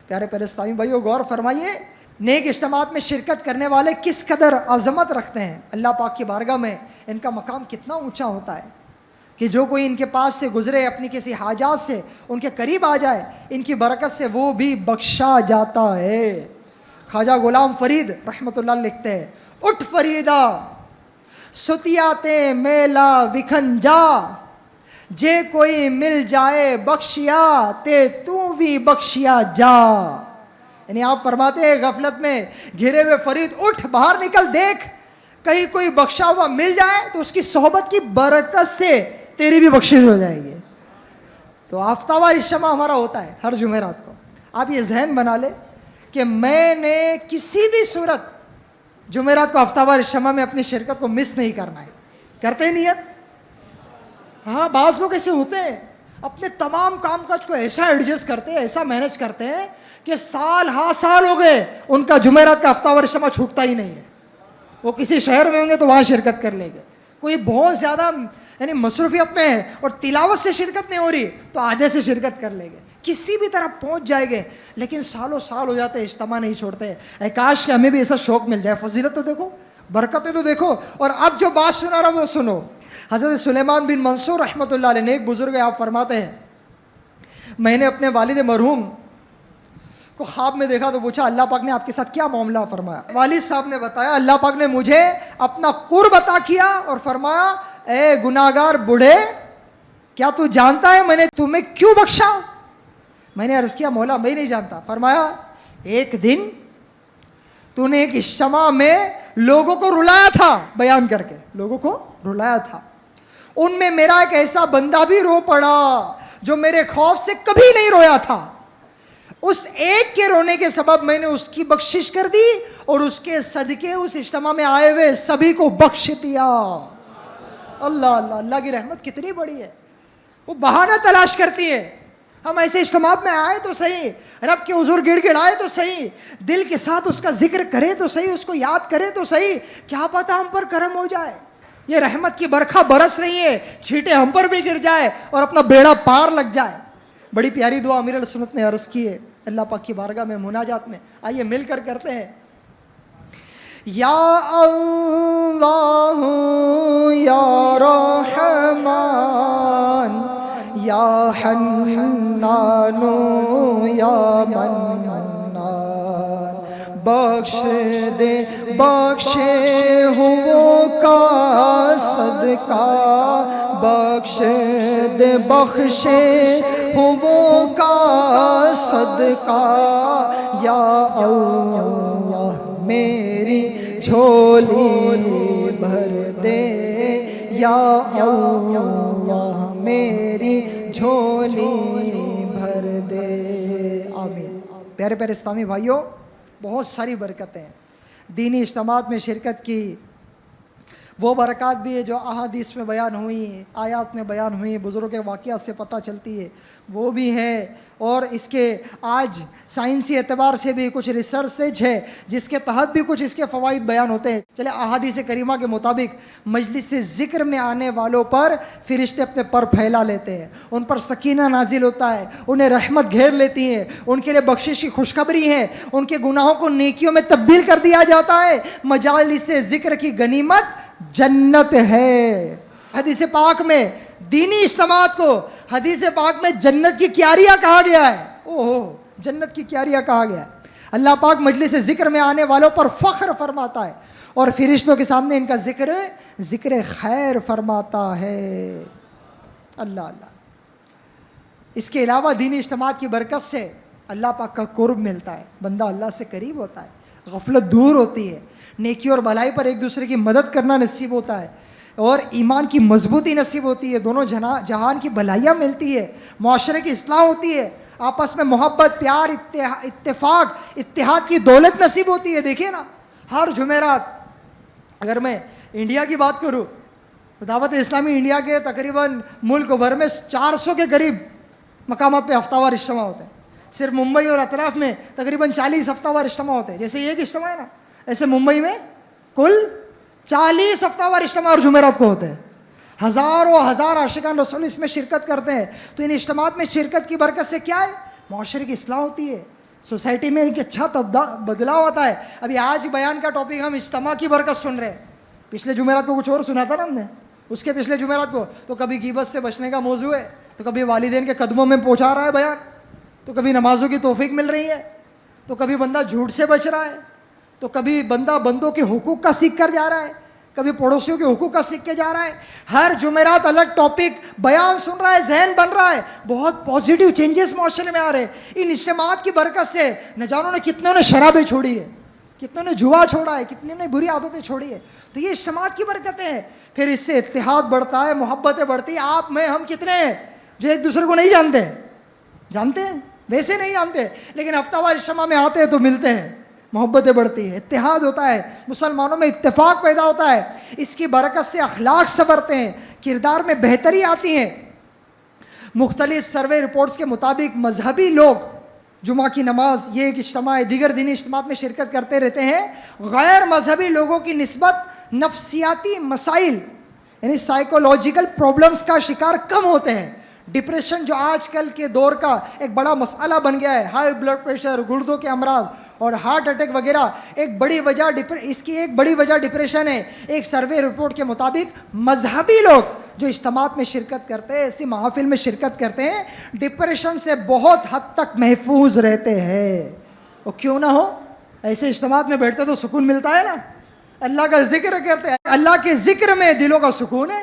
[SPEAKER 2] پیارے پرستانی بھائیو غور فرمائیے، نیک اجتماعات میں شرکت کرنے والے کس قدر عظمت رکھتے ہیں. اللہ پاک کی بارگاہ میں ان کا مقام کتنا اونچا ہوتا ہے کہ جو کوئی ان کے پاس سے گزرے اپنی کسی حاجات سے ان کے قریب آ جائے، ان کی برکت سے وہ بھی بخشا جاتا ہے. خواجہ غلام فرید رحمۃ اللہ لکھتے ہیں اٹھ فریدا ستیاتے میلا وکھن جا، جے کوئی مل جائے بخشیا تے تو بھی بخشیا جا. یعنی آپ فرماتے ہیں غفلت میں گھرے ہوئے فرید اٹھ باہر نکل، دیکھ کہیں کوئی بخشا ہوا مل جائے تو اس کی صحبت کی برکت سے تیری بھی بخشش ہو جائے گی. تو ہفتہ وار اجتماع ہمارا ہوتا ہے ہر جمعرات کو. آپ یہ ذہن بنا لیں کہ میں نے کسی بھی صورت جمعرات کو ہفتہ وار اجتماع میں اپنی شرکت کو مس نہیں کرنا ہے. کرتے نیت؟ ہاں بعض لوگ ایسے ہوتے ہیں اپنے تمام کام کاج کو ایسا ایڈجسٹ کرتے ہیں، ایسا مینج کرتے ہیں کہ سال ہاں سال ہو گئے ان کا جمعرات کا ہفتہ وار اجتماع چھوٹتا ہی نہیں ہے. وہ کسی شہر میں ہوں گے تو وہاں شرکت کر لیں گے. کوئی بہت زیادہ یعنی مصروفیت میں ہے اور تلاوت سے شرکت نہیں ہو رہی تو آدھے سے شرکت کر لیں گے، کسی بھی طرح پہنچ جائے گے. لیکن سالوں سال ہو جاتے ہیں اجتماع نہیں چھوڑتے. اے کاش کہ ہمیں بھی ایسا شوق مل جائے. فضیلت تو دیکھو، برکتیں تو دیکھو. اور اب جو بات سنا رہا وہ سنو. حضرت سلیمان بن منصور رحمۃ اللہ علیہ نے ایک بزرگ ہے، آپ فرماتے ہیں میں نے اپنے والد مرحوم کو خواب میں دیکھا تو پوچھا اللہ پاک نے آپ کے ساتھ کیا معاملہ فرمایا. والد صاحب نے بتایا اللہ پاک نے مجھے اپنا قرب عطا کیا اور فرمایا اے گناہگار بوڑھے، کیا تو جانتا ہے میں نے تمہیں کیوں بخشا؟ میں نے عرض کیا مولا میں نہیں جانتا. فرمایا ایک دن تو نے ایک اجتماع میں لوگوں کو رلایا تھا، بیان کر کے لوگوں کو رلایا تھا. ان میں میرا ایک ایسا بندہ بھی رو پڑا، جو میرے خوف سے کبھی نہیں رویا تھا، اس ایک کے رونے کے سبب میں نے اس کی بخشش کر دی اور اس کے صدقے اس اجتماع میں آئے ہوئے سبھی کو بخش دیا۔ اللہ اللہ، اللہ کی رحمت کتنی بڑی ہے۔ وہ بہانہ تلاش کرتی ہے، ہم ایسے اجتماعات میں آئے تو صحیح، رب کے حضور گڑ گڑائے تو صحیح، دل کے ساتھ اس کا ذکر کرے تو صحیح، اس کو یاد کرے تو صحیح، کیا پتہ ہم پر کرم ہو جائے، یہ رحمت کی برکھا برس رہی ہے، چھینٹے ہم پر بھی گر جائے اور اپنا بیڑا پار لگ جائے۔ بڑی پیاری دعا امیر السنت نے عرض کی ہے اللہ پاک کی بارگاہ میں مناجات میں، آئیے مل کر کرتے ہیں۔ یا اللہ یا رحمان یا حنان یا منان، بخش دے بخشے ہوں کا صدقہ، بخش دے بخشے ہوں کا صدقہ، یا اللہ میری جھولی بھر دے، یا اللہ میری جھولی بھر دے، آمین۔ پیارے پیارے اسلامی بھائیوں، بہت ساری برکتیں ہیں دینی اجتماعات میں شرکت کی، وہ برکات بھی ہے جو احادیث میں بیان ہوئی، آیات میں بیان ہوئی، بزرگوں کے واقعات سے پتہ چلتی ہے، وہ بھی ہے، اور اس کے آج سائنسی اعتبار سے بھی کچھ ریسرچ ہے جس کے تحت بھی کچھ اس کے فوائد بیان ہوتے ہیں۔ چلے احادیث کریمہ کے مطابق مجلس ذکر میں آنے والوں پر فرشتے اپنے پر پھیلا لیتے ہیں، ان پر سکینہ نازل ہوتا ہے، انہیں رحمت گھیر لیتی ہے، ان کے لیے بخشش کی خوشخبری ہے، ان کے گناہوں کو نیکیوں میں تبدیل کر دیا جاتا ہے۔ مجالس ذکر کی غنیمت جنت ہے۔ حدیث پاک میں دینی اجتماعات کو حدیث پاک میں جنت کی کیاریاں کہا گیا ہے۔ اوہو، جنت کی کیاریاں کہا گیا ہے۔ اللہ پاک مجلس ذکر میں آنے والوں پر فخر فرماتا ہے اور فرشتوں کے سامنے ان کا ذکر خیر فرماتا ہے۔ اللہ اللہ۔ اس کے علاوہ دینی اجتماعات کی برکت سے اللہ پاک کا قرب ملتا ہے، بندہ اللہ سے قریب ہوتا ہے، غفلت دور ہوتی ہے، نیکی اور بھلائی پر ایک دوسرے کی مدد کرنا نصیب ہوتا ہے، اور ایمان کی مضبوطی نصیب ہوتی ہے، دونوں جہان کی بھلائیاں ملتی ہے، معاشرے کی اصلاح ہوتی ہے، آپس میں محبت، پیار، اتفاق، اتحاد کی دولت نصیب ہوتی ہے۔ دیکھیے نا، ہر جمعرات، اگر میں انڈیا کی بات کروں، دعوت اسلامی انڈیا کے تقریباً ملک بھر میں 400 کے قریب مقامات پہ ہفتہ وار اجتماع ہوتے ہیں۔ صرف ممبئی اور اطراف میں تقریباً 40 ہفتہ وار اجتماع ہوتے ہیں۔ جیسے یہ ایک اجتماع ہے نا، ایسے ممبئی میں کل 40 ہفتہ وار اجتماع اور جمعرات کو ہوتے ہیں۔ ہزاروں ہزار عاشقان رسول اس میں شرکت کرتے ہیں۔ تو ان اجتماعات میں شرکت کی برکت سے کیا ہے؟ معاشرے کی اصلاح ہوتی ہے، سوسائٹی میں ایک اچھا بدلاؤ ہوتا ہے۔ ابھی آج بیان کا ٹاپک ہم اجتماع کی برکت سن رہے ہیں، پچھلے جمعرات کو کچھ اور سنا تھا نا ہم نے، اس کے پچھلے جمعرات کو تو کبھی غیبت سے بچنے کا موضوع ہے، تو کبھی والدین کے قدموں میں پہنچا رہا ہے بیان، تو کبھی نمازوں کی توفیق مل رہی ہے، تو کبھی بندہ جھوٹ سے بچ رہا ہے، تو کبھی بندہ بندوں کے حقوق کا سیکھ کر جا رہا ہے، کبھی پڑوسیوں کے حقوق کا سیکھ کے جا رہا ہے۔ ہر جمعرات الگ ٹاپک بیان سن رہا ہے، ذہن بن رہا ہے، بہت پازیٹیو چینجز معاشرے میں آ رہے ہیں۔ ان اجتماعات کی برکت سے نہ جانو نے کتنوں نے شرابیں چھوڑی ہے، کتنوں نے جوا چھوڑا ہے، کتنے نے بری عادتیں چھوڑی ہے۔ تو یہ اجتماعات کی برکتیں ہیں۔ پھر اس سے اتحاد بڑھتا ہے، محبتیں بڑھتی ہیں۔ آپ میں ہم کتنے ہیں جو ایک دوسرے کو نہیں جانتے ہیں، ویسے نہیں جانتے، لیکن ہفتہ وار اجتماع میں آتے ہیں تو ملتے ہیں، محبتیں بڑھتی ہے، اتحاد ہوتا ہے، مسلمانوں میں اتفاق پیدا ہوتا ہے۔ اس کی برکت سے اخلاق سنورتے ہیں، کردار میں بہتری آتی ہے۔ مختلف سروے رپورٹس کے مطابق مذہبی لوگ جمعہ کی نماز، یہ ایک اجتماع ہے، دیگر دینی اجتماعات میں شرکت کرتے رہتے ہیں۔ غیر مذہبی لوگوں کی نسبت نفسیاتی مسائل یعنی سائیکولوجیکل پرابلمس کا شکار کم ہوتے ہیں۔ ڈپریشن جو آج کل کے دور کا ایک بڑا مسئلہ بن گیا ہے، ہائی بلڈ پریشر، گردوں کے امراض اور ہارٹ اٹیک وغیرہ، ایک بڑی وجہ اس کی ایک بڑی وجہ ڈپریشن ہے۔ ایک سروے رپورٹ کے مطابق مذہبی لوگ جو اجتماعات میں شرکت کرتے ہیں، ایسی محافل میں شرکت کرتے ہیں، ڈپریشن سے بہت حد تک محفوظ رہتے ہیں۔ اور کیوں نہ ہو، ایسے اجتماعات میں بیٹھتے تو سکون ملتا ہے نا، اللہ کا ذکر کرتے ہیں، اللہ کے ذکر میں دلوں کا سکون ہے،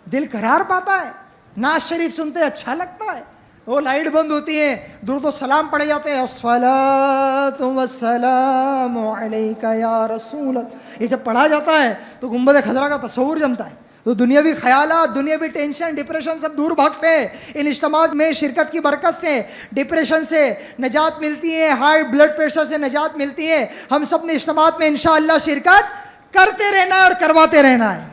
[SPEAKER 2] دل قرار پاتا ہے، نعت شریف سنتے اچھا لگتا ہے، وہ لائٹ بند ہوتی ہے، درود و سلام پڑھے جاتے ہیں، الصلاۃ والسلام علیک یا رسول اللہ، یہ جب پڑھا جاتا ہے تو گنبد خضرا کا تصور جمتا ہے، تو دنیاوی خیالات, دنیاوی ٹینشن, ڈپریشن سب دور بھاگتے ہیں. ان اجتماعات میں شرکت کی برکت سے ڈپریشن سے نجات ملتی ہے, ہائی بلڈ پریشر سے نجات ملتی ہے. ہم سب نے اجتماعات میں انشاءاللہ شرکت کرتے رہنا ہے اور کرواتے رہنا ہے,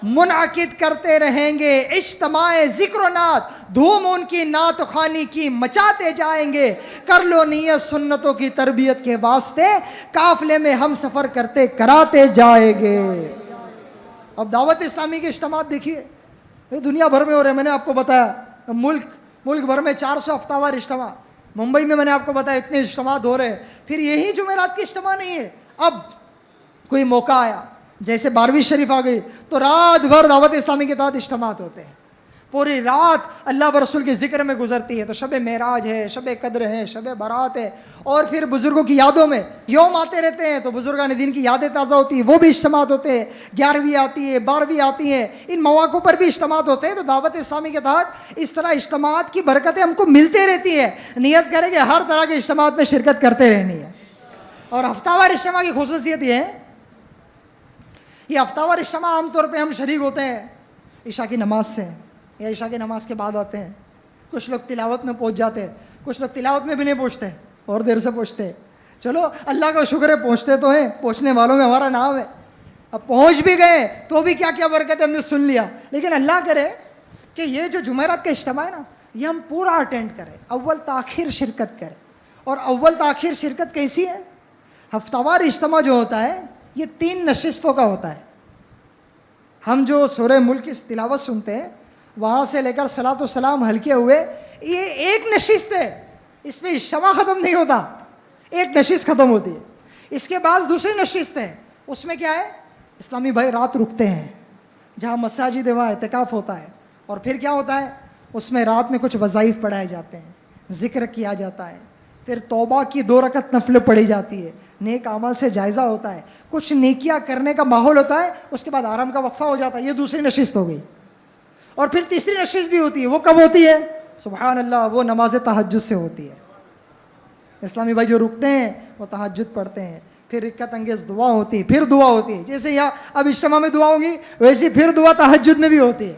[SPEAKER 2] منعقد کرتے رہیں گے. اجتماع ذکر و نعت, دھوم ان کی نعت خوانی کی مچاتے جائیں گے. کر لو نیت سنتوں کی تربیت کے واسطے, قافلے میں ہم سفر کرتے کراتے جائیں گے. اب دعوت اسلامی کے اجتماعات دیکھیے, دنیا بھر میں ہو رہے ہیں. میں نے آپ کو بتایا ملک بھر میں 400 ہفتہ وار اجتماع. ممبئی میں نے آپ کو بتایا اتنے اجتماعات ہو رہے ہیں. پھر یہی جمعرات کے اجتماع نہیں ہے. اب کوئی موقع آیا, جیسے 12ویں شریف آ گئی, تو رات بھر دعوت اسلامی کے تحت اجتماعات ہوتے ہیں. پوری رات اللہ و رسول کے ذکر میں گزرتی ہے. تو شب معراج ہے, شب قدر ہے, شب برات ہے, اور پھر بزرگوں کی یادوں میں یوم آتے رہتے ہیں. تو بزرگان دین کی یادیں تازہ ہوتی ہیں, وہ بھی اجتماعات ہوتے ہیں. 11ویں آتی ہے, 12ویں آتی ہیں, ان مواقع پر بھی اجتماعات ہوتے ہیں. تو دعوت اسلامی کے تحت اس طرح اجتماعات کی برکتیں ہم کو ملتے رہتی ہیں. نیت کریں کہ ہر طرح کے اجتماعات میں شرکت کرتے رہنی ہے. اور ہفتہ وار اجتماع کی خصوصیت یہ ہے, یہ ہفتہ وار اجتماع عام طور پہ ہم شریک ہوتے ہیں عشاء کی نماز سے, یا عشاء کی نماز کے بعد آتے ہیں. کچھ لوگ تلاوت میں پہنچ جاتے ہیں, کچھ لوگ تلاوت میں بھی نہیں پہنچتے, اور دیر سے پہنچتے ہیں. چلو اللہ کا شکر ہے پہنچتے تو ہیں, پہنچنے والوں میں ہمارا نام ہے. اب پہنچ بھی گئے تو بھی کیا کیا برکت ہم نے سن لیا. لیکن اللہ کرے کہ یہ جو جمعرات کا اجتماع ہے نا, یہ ہم پورا اٹینڈ کریں, اول تاخیر شرکت کریں. اور اول تاخیر شرکت کیسی ہے؟ ہفتہ وار اجتماع جو ہوتا ہے یہ 3 نشستوں کا ہوتا ہے. ہم جو سورہ ملک کی تلاوت سنتے ہیں, وہاں سے لے کر صلاۃ و سلام ہلکے ہوئے, یہ ایک نشست ہے. اس میں اجتماع ختم نہیں ہوتا, ایک نشست ختم ہوتی ہے. اس کے بعد دوسری نشست ہے, اس میں کیا ہے, اسلامی بھائی رات رکتے ہیں, جہاں مساجد ہے وہاں اعتکاف ہوتا ہے. اور پھر کیا ہوتا ہے, اس میں رات میں کچھ وظائف پڑھائے جاتے ہیں, ذکر کیا جاتا ہے. پھر توبہ کی 2 رکعت نفل پڑھی جاتی ہے, نیک اعمال سے جائزہ ہوتا ہے, کچھ نیکیاں کرنے کا ماحول ہوتا ہے. اس کے بعد آرام کا وقفہ ہو جاتا ہے. یہ دوسری نشست ہو گئی. اور پھر تیسری نشست بھی ہوتی ہے. وہ کب ہوتی ہے؟ سبحان اللہ, وہ نماز تہجد سے ہوتی ہے. اسلامی بھائی جو رکتے ہیں وہ تہجد پڑھتے ہیں, پھر رکعت انگیز دعا ہوتی ہے, پھر دعا ہوتی ہے. جیسے یہاں اب اجتماع میں دعا ہوگی, ویسی پھر دعا تہجد میں بھی ہوتی ہے.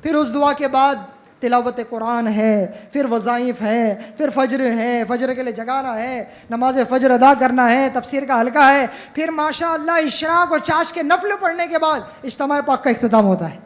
[SPEAKER 2] پھر اس دعا کے بعد تلاوت قرآن ہے, پھر وظائف ہے, پھر فجر ہے, فجر کے لیے جگانا ہے, نماز فجر ادا کرنا ہے, تفسیر کا حلقہ ہے. پھر ماشاء اللہ اشراق اور چاش کے نفل پڑھنے کے بعد اجتماع پاک کا اختتام ہوتا ہے.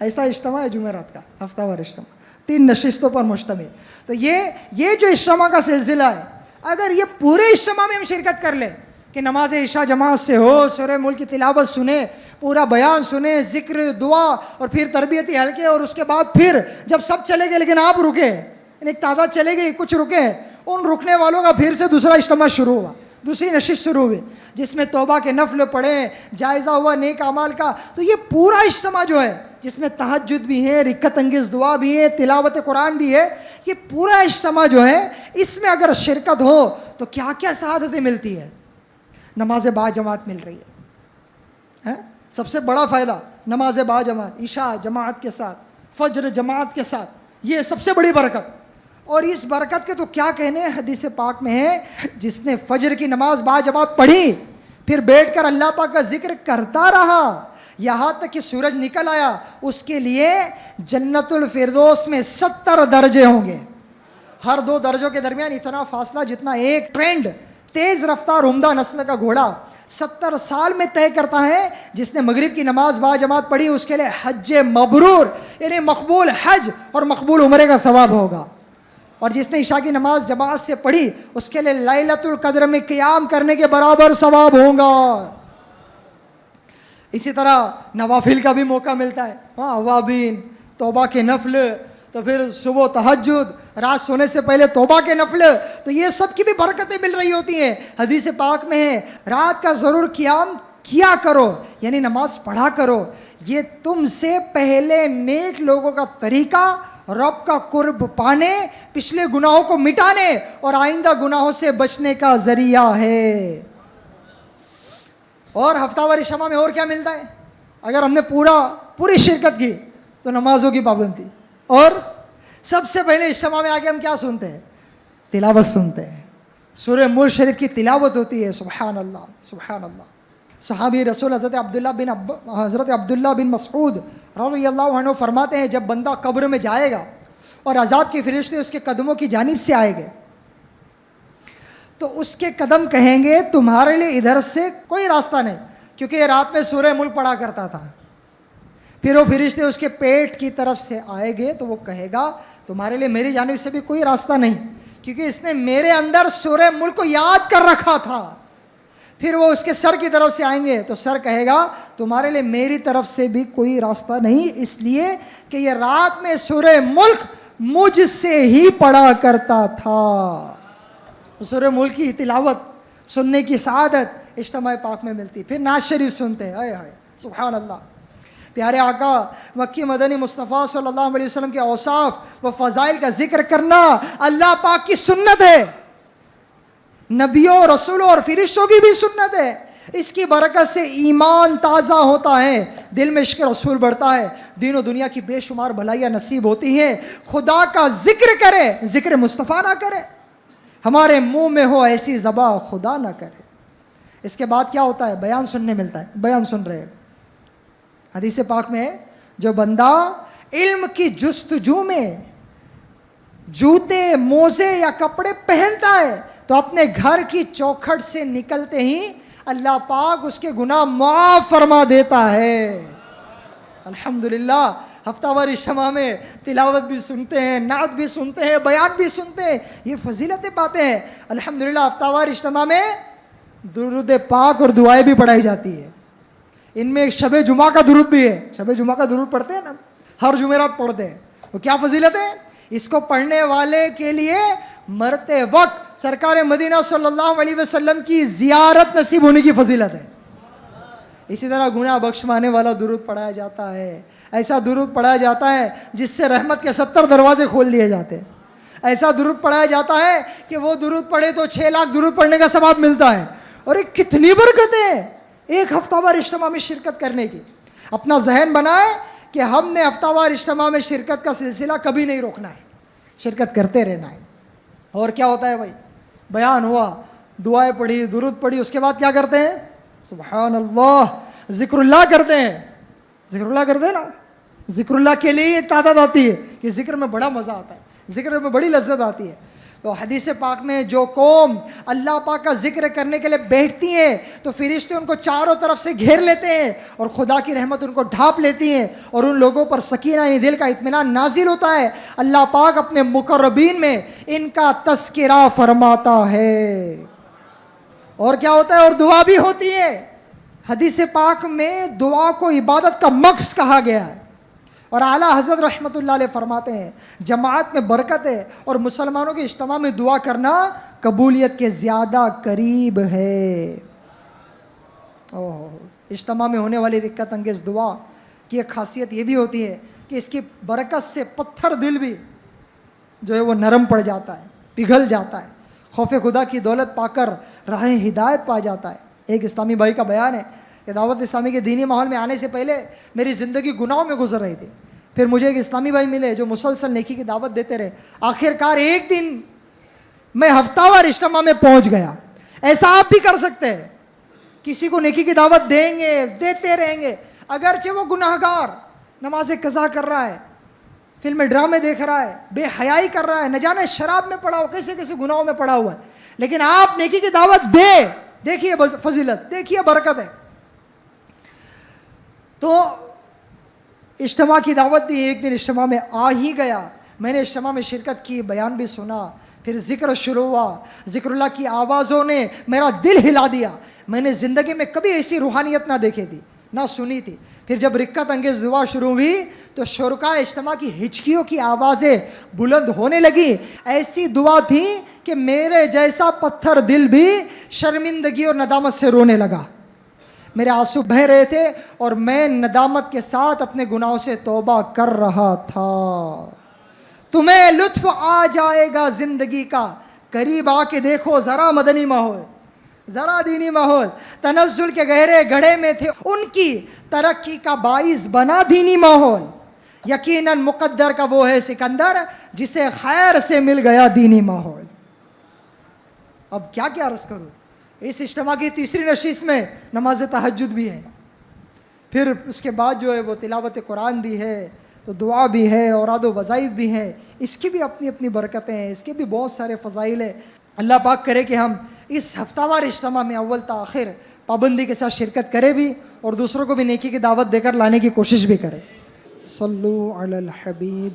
[SPEAKER 2] ایسا اجتماع ہے جمعرات کا ہفتہ وار اجتماع, 3 نشستوں پر مشتمل. تو یہ جو اجتماع کا سلسلہ ہے, اگر یہ پورے اجتماع میں ہم شرکت کر لیں کہ نماز عشاء جماعت سے ہو, سورہ ملک کی تلاوت سنیں, پورا بیان سنیں, ذکر, دعا, اور پھر تربیتی حلقے, اور اس کے بعد پھر جب سب چلے گئے لیکن آپ رکے, یعنی ایک تعداد چلے گئی, کچھ رکے, ان رکنے والوں کا پھر سے دوسرا اجتماع شروع ہوا, دوسری نشست شروع ہوئی, جس میں توبہ کے نفل پڑھیں, جائزہ ہوا نیک اعمال کا. تو یہ پورا اجتماع جو ہے, جس میں تہجد بھی ہے, رکعت انگیز دعا بھی ہے, تلاوت قرآن بھی ہے, یہ پورا اجتماع جو ہے, اس میں اگر شرکت ہو تو کیا کیا سعادتیں ملتی ہے. نماز با جماعت مل رہی ہے, سب سے بڑا فائدہ نماز با جماعت, عشاء جماعت کے ساتھ, فجر جماعت کے ساتھ, یہ سب سے بڑی برکت. اور اس برکت کے تو کیا کہنے, حدیث پاک میں ہے, جس نے فجر کی نماز با جماعت پڑھی, پھر بیٹھ کر اللہ پاک کا ذکر کرتا رہا یہاں تک کہ سورج نکل آیا, اس کے لیے جنت الفردوس میں 70 درجے ہوں گے. ہر 2 درجوں کے درمیان اتنا فاصلہ جتنا ایک ٹرینڈ تیز رفتار عمدہ نسل کا گھوڑا 70 سال میں طے کرتا ہے. جس نے مغرب کی نماز با جماعت پڑھی, اس کے لیے حج مبرور, یعنی مقبول حج اور مقبول عمرے کا ثواب ہوگا. اور جس نے عشاء کی نماز جماعت سے پڑھی, اس کے لیے لیلۃ القدر میں قیام کرنے کے برابر ثواب ہوگا. اسی طرح نوافل کا بھی موقع ملتا ہے, اوابین, توبہ کے نفل, تو پھر صبح تہجد, رات سونے سے پہلے توبہ کے نفل, تو یہ سب کی بھی برکتیں مل رہی ہوتی ہیں. حدیث پاک میں ہے, رات کا ضرور قیام کیا کرو, یعنی نماز پڑھا کرو, یہ تم سے پہلے نیک لوگوں کا طریقہ رب کا قرب پانے, پچھلے گناہوں کو مٹانے اور آئندہ گناہوں سے بچنے کا ذریعہ ہے. اور ہفتہ وار اجتماع میں اور کیا ملتا ہے؟ اگر ہم نے پوری شرکت کی تو نمازوں کی پابندی, اور سب سے پہلے اجتماع میں آگے ہم کیا سنتے ہیں؟ تلاوت سنتے ہیں. سورہ ملک شریف کی تلاوت ہوتی ہے, سبحان اللہ سبحان اللہ. صحابی رسول حضرت عبداللہ بن مسعود رضی اللہ عنہ فرماتے ہیں جب بندہ قبر میں جائے گا اور عذاب کے فرشتے اس کے قدموں کی جانب سے آئے گے تو اس کے قدم کہیں گے تمہارے لیے ادھر سے کوئی راستہ نہیں، کیونکہ یہ رات میں سورہ ملک پڑھا کرتا تھا۔ پھر وہ فرشتے اس کے پیٹ کی طرف سے آئے گے تو وہ کہے گا تمہارے لیے میری جانب سے بھی کوئی راستہ نہیں، کیونکہ اس نے میرے اندر سورہ ملک کو یاد کر رکھا تھا۔ پھر وہ اس کے سر کی طرف سے آئیں گے تو سر کہے گا تمہارے لیے میری طرف سے بھی کوئی راستہ نہیں، اس لیے کہ یہ رات میں سورہ ملک مجھ سے ہی پڑھا کرتا تھا۔ سورہ ملک کی تلاوت سننے کی سعادت اجتماع پاک میں ملتی، پھر نعت شریف سنتے ہیں، ہائے ہائے سبحان اللہ۔ پیارے آقا مکی مدنی مصطفیٰ صلی اللہ علیہ وسلم کے اوصاف و فضائل کا ذکر کرنا اللہ پاک کی سنت ہے، نبیوں رسولوں اور فرشتوں کی بھی سنت ہے۔ اس کی برکت سے ایمان تازہ ہوتا ہے، دل میں عشق رسول بڑھتا ہے، دین و دنیا کی بے شمار بھلائیاں نصیب ہوتی ہیں۔ خدا کا ذکر کرے، ذکر مصطفیٰ نہ کرے، ہمارے منہ میں ہو ایسی زبان خدا نہ کرے۔ اس کے بعد کیا ہوتا ہے؟ بیان سننے ملتا ہے، بیان سن رہے ہیں۔ حدیث پاک میں جو بندہ علم کی جستجو میں جوتے موزے یا کپڑے پہنتا ہے تو اپنے گھر کی چوکھٹ سے نکلتے ہی اللہ پاک اس کے گناہ معاف فرما دیتا ہے۔ الحمدللہ ہفتہ وار اجتماع میں تلاوت بھی سنتے ہیں، نعت بھی سنتے ہیں، بیان بھی سنتے ہیں، یہ فضیلتیں پاتے ہیں۔ الحمدللہ ہفتہ وار اجتماع میں درود پاک اور دعائیں بھی پڑھائی جاتی ہے۔ ان میں شب جمعہ کا درود بھی ہے، شب جمعہ کا درود پڑھتے ہیں نا، ہر جمعرات پڑھتے ہیں، وہ کیا فضیلت ہے؟ اس کو پڑھنے والے کے لیے مرتے وقت سرکار مدینہ صلی اللہ علیہ وسلم کی زیارت نصیب ہونے کی فضیلت ہے۔ اسی طرح گناہ بخشوانے والا درود پڑھایا جاتا ہے، ایسا درود پڑھایا جاتا ہے جس سے رحمت کے 70 دروازے کھول دیے جاتے ہیں، ایسا درود پڑھایا جاتا ہے کہ وہ درود پڑھے تو 6 لاکھ درود پڑھنے کا ثواب ملتا ہے۔ اور یہ کتنی برکتیں ایک ہفتہ وار اجتماع میں شرکت کرنے کی۔ اپنا ذہن بنائے کہ ہم نے ہفتہ وار اجتماع میں شرکت کا سلسلہ کبھی نہیں روکنا ہے، شرکت کرتے رہنا ہے۔ اور کیا ہوتا ہے بھائی؟ بیان ہوا، دعائیں پڑھی، درود پڑھی، اس کے بعد کیا کرتے ہیں؟ سبحان اللہ، ذکر اللہ کرتے ہیں۔ ذکر اللہ کرتے ہیں نا، ذکر اللہ کے لیے یہ تعداد آتی ہے کہ ذکر میں بڑا مزہ آتا ہے، ذکر میں بڑی لذت آتی ہے۔ تو حدیث پاک میں جو قوم اللہ پاک کا ذکر کرنے کے لیے بیٹھتی ہیں تو فرشتے ان کو چاروں طرف سے گھیر لیتے ہیں اور خدا کی رحمت ان کو ڈھانپ لیتی ہیں اور ان لوگوں پر سکینہ یعنی دل کا اطمینان نازل ہوتا ہے۔ اللہ پاک اپنے مقربین میں ان کا تذکرہ فرماتا ہے۔ اور کیا ہوتا ہے؟ اور دعا بھی ہوتی ہے۔ حدیث پاک میں دعا کو عبادت کا مقصد کہا گیا ہے، اور اعلیٰ حضرت رحمۃ اللہ علیہ فرماتے ہیں جماعت میں برکت ہے اور مسلمانوں کے اجتماع میں دعا کرنا قبولیت کے زیادہ قریب ہے۔ اجتماع میں ہونے والی رکت انگیز دعا کی ایک خاصیت یہ بھی ہوتی ہے کہ اس کی برکت سے پتھر دل بھی جو ہے وہ نرم پڑ جاتا ہے، پگھل جاتا ہے، خوف خدا کی دولت پا کر راہ ہدایت پا جاتا ہے۔ ایک اسلامی بھائی کا بیان ہے کہ دعوت اسلامی کے دینی ماحول میں آنے سے پہلے میری زندگی گناہوں میں گزر رہی تھی، پھر مجھے ایک اسلامی بھائی ملے جو مسلسل نیکی کی دعوت دیتے رہے، آخر کار ایک دن میں ہفتہ وار اجتماع میں پہنچ گیا۔ ایسا آپ بھی کر سکتے ہیں، کسی کو نیکی کی دعوت دیں گے، دیتے رہیں گے، اگرچہ وہ گناہ گار نماز قضا کر رہا ہے، فلم ڈرامے دیکھ رہا ہے، بے حیائی کر رہا ہے، نہ جانے شراب میں پڑا ہو، کیسے کیسے گناہوں میں پڑا ہوا ہے، لیکن آپ نیکی کی دعوت دے، دیکھیے فضیلت، دیکھیے برکت ہے۔ تو اجتماع کی دعوت دی، ایک دن اجتماع میں آ ہی گیا، میں نے اجتماع میں شرکت کی، بیان بھی سنا، پھر ذکر شروع ہوا، ذکر اللہ کی آوازوں نے میرا دل ہلا دیا۔ میں نے زندگی میں کبھی ایسی روحانیت نہ دیکھی تھی، نہ سنی تھی۔ پھر جب رکت انگیز دعا شروع ہوئی تو شرکاء اجتماع کی ہچکیوں کی آوازیں بلند ہونے لگی، ایسی دعا تھی کہ میرے جیسا پتھر دل بھی شرمندگی اور ندامت سے رونے لگا۔ میرے آنسو بہہ رہے تھے اور میں ندامت کے ساتھ اپنے گناہوں سے توبہ کر رہا تھا۔ تمہیں لطف آ جائے گا زندگی کا، قریب آ کے دیکھو ذرا مدنی ماحول، ذرا دینی ماحول۔ تنزل کے گہرے گڑھے میں تھے، ان کی ترقی کا باعث بنا دینی ماحول۔ یقیناً مقدر کا وہ ہے سکندر جسے خیر سے مل گیا دینی ماحول۔ اب کیا عرض کروں، اس اجتماع کی تیسری نشست میں نماز تہجد بھی ہے، پھر اس کے بعد جو ہے وہ تلاوت قرآن بھی ہے، تو دعا بھی ہے، اوراد و وظائف بھی ہیں، اس کی بھی اپنی اپنی برکتیں ہیں، اس کے بھی بہت سارے فضائل ہیں۔ اللہ پاک کرے کہ ہم اس ہفتہ وار اجتماع میں اول تا آخر پابندی کے ساتھ شرکت کریں بھی، اور دوسروں کو بھی نیکی کی دعوت دے کر لانے کی کوشش بھی کریں۔ صلو علی الحبیب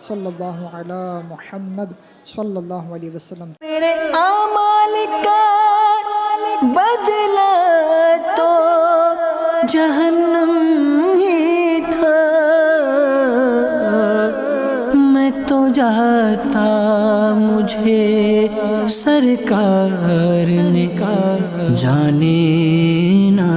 [SPEAKER 2] صلی اللہ علی محمد صلی اللہ علیہ وسلم۔
[SPEAKER 1] میرے اعمال کا بدلہ تو جہنم ہی تھا، میں تو جاتا مجھے سرکار نے جانے نہ